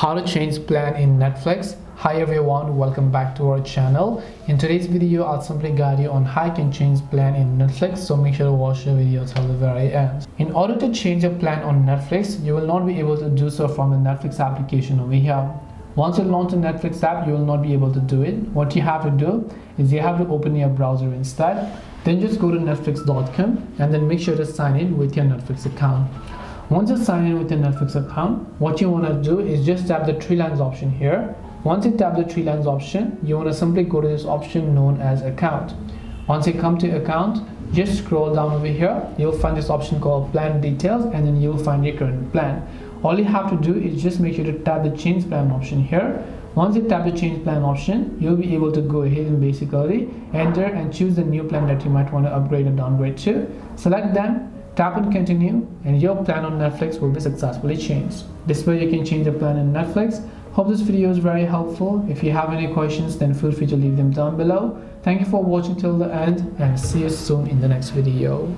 How to change plan in Netflix. Hi everyone, welcome back to our channel. In today's video I'll simply guide you on how you can change plan in Netflix, so make sure to watch the video till the very end. In order to change a plan on Netflix, you will not be able to do so from the Netflix application over here. Once you launch the Netflix app, you will not be able to do it. What you have to do is you have to open your browser instead. Then just go to netflix.com and then make sure to sign in with your Netflix account. Once you sign in with your Netflix account, what you want to do is just tap the three lines option here. Once you tap the three lines option, you want to simply go to this option known as account. Once you come to account, just scroll down over here. You'll find this option called plan details, and then you'll find your current plan. All you have to do is just make sure to tap the change plan option here. Once you tap the change plan option, you'll be able to go ahead and basically enter and choose the new plan that you might want to upgrade or downgrade to. Select them, tap on continue, and your plan on Netflix will be successfully changed. This way you can change the plan in Netflix. Hope this video is very helpful. If you have any questions, then feel free to leave them down below. Thank you for watching till the end, and see you soon in the next video.